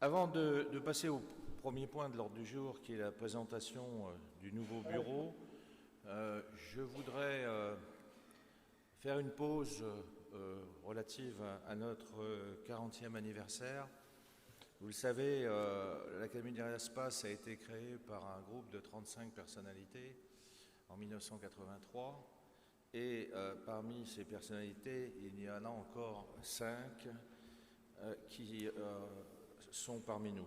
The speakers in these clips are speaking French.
Avant de passer au premier point de l'ordre du jour, qui est la présentation du nouveau bureau, je voudrais faire une pause relative à notre 40e anniversaire. Vous le savez, l'Académie de l'Espace a été créée par un groupe de 35 personnalités en 1983. Et parmi ces personnalités, il y en a encore 5 qui sont parmi nous.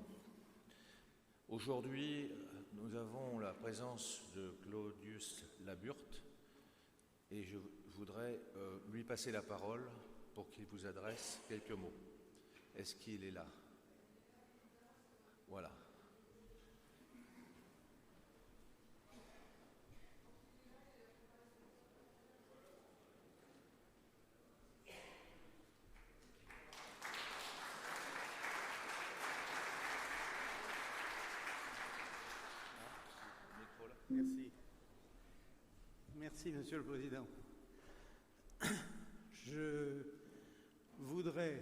Aujourd'hui, nous avons la présence de Claudius Laburte et je voudrais lui passer la parole pour qu'il vous adresse quelques mots. Est-ce qu'il est là? Voilà. Merci. Merci, Monsieur le Président. Je voudrais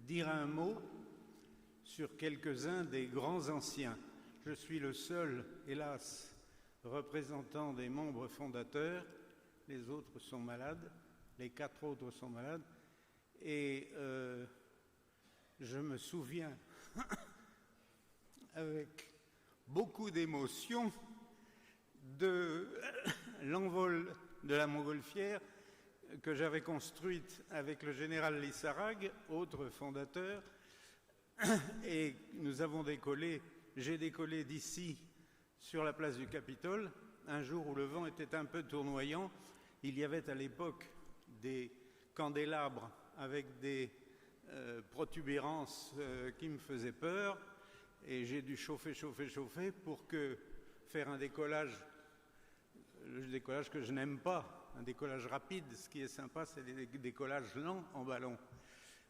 dire un mot sur quelques-uns des grands anciens. Je suis le seul, hélas, représentant des membres fondateurs. Les autres sont malades, les 4 autres sont malades. Et je me souviens avec beaucoup d'émotion de l'envol de la montgolfière que j'avais construite avec le général Lissarag, autre fondateur, et nous avons décollé, j'ai décollé d'ici sur la place du Capitole, un jour où le vent était un peu tournoyant. Il y avait à l'époque des candélabres avec des protubérances qui me faisaient peur, et j'ai dû chauffer pour faire un décollage, le décollage que je n'aime pas, un décollage rapide. Ce qui est sympa, c'est des décollages lents en ballon.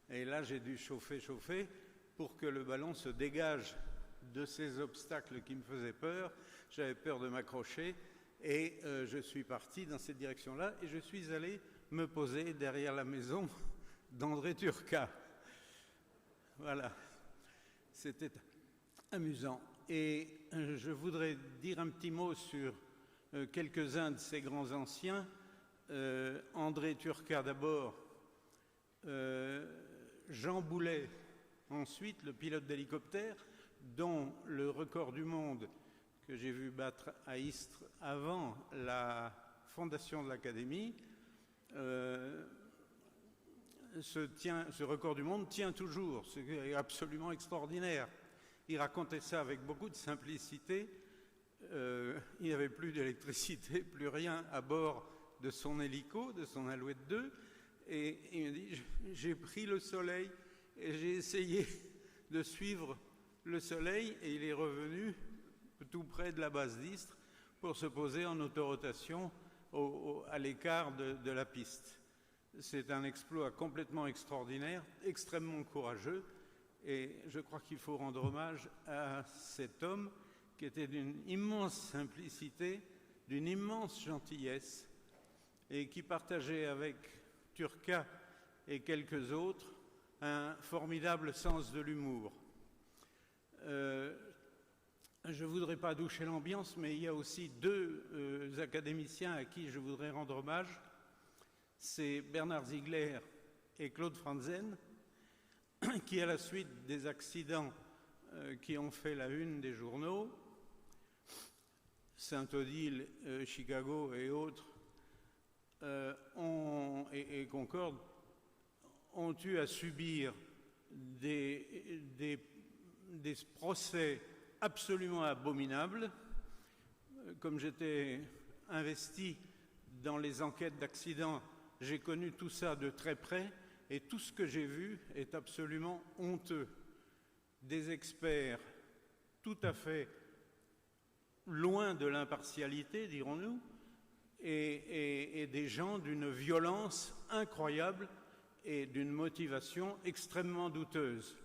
Et là, j'ai dû chauffer pour que le ballon se dégage de ces obstacles qui me faisaient peur. J'avais peur de m'accrocher et je suis parti dans cette direction-là et je suis allé me poser derrière la maison d'André Turcat. Voilà, c'était amusant. Et je voudrais dire un petit mot sur quelques-uns de ces grands anciens. André Turcat d'abord, Jean Boulet ensuite, le pilote d'hélicoptère, dont le record du monde que j'ai vu battre à Istres avant la fondation de l'Académie, ce record du monde tient toujours, c'est absolument extraordinaire. Il racontait ça avec beaucoup de simplicité. Il n'y avait plus d'électricité, plus rien à bord de son hélico, de son Alouette 2. Et il me dit, j'ai pris le soleil et j'ai essayé de suivre le soleil et il est revenu tout près de la base d'Istres pour se poser en autorotation à l'écart de la piste. C'est un exploit complètement extraordinaire, extrêmement courageux. Et je crois qu'il faut rendre hommage à cet homme qui était d'une immense simplicité, d'une immense gentillesse, et qui partageait avec Turcat et quelques autres un formidable sens de l'humour. Je ne voudrais pas doucher l'ambiance, mais il y a aussi 2 académiciens à qui je voudrais rendre hommage. C'est Bernard Ziegler et Claude Franzen, qui, à la suite des accidents qui ont fait la une des journaux, Saint-Odile, Chicago et autres, et Concorde, ont eu à subir des procès absolument abominables. Comme j'étais investi dans les enquêtes d'accidents, j'ai connu tout ça de très près. Et tout ce que j'ai vu est absolument honteux. Des experts tout à fait loin de l'impartialité, dirons-nous, et des gens d'une violence incroyable et d'une motivation extrêmement douteuse.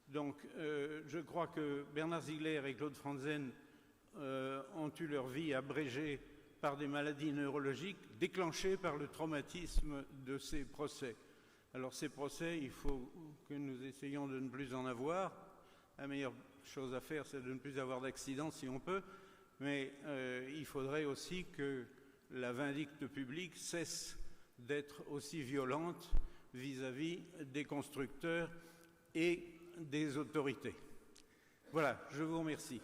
Donc, je crois que Bernard Ziegler et Claude Franzen ont eu leur vie abrégée par des maladies neurologiques déclenchées par le traumatisme de ces procès. Alors ces procès, il faut que nous essayions de ne plus en avoir, la meilleure chose à faire, c'est de ne plus avoir d'accidents si on peut, mais il faudrait aussi que la vindicte publique cesse d'être aussi violente vis-à-vis des constructeurs et des autorités. Voilà, je vous remercie.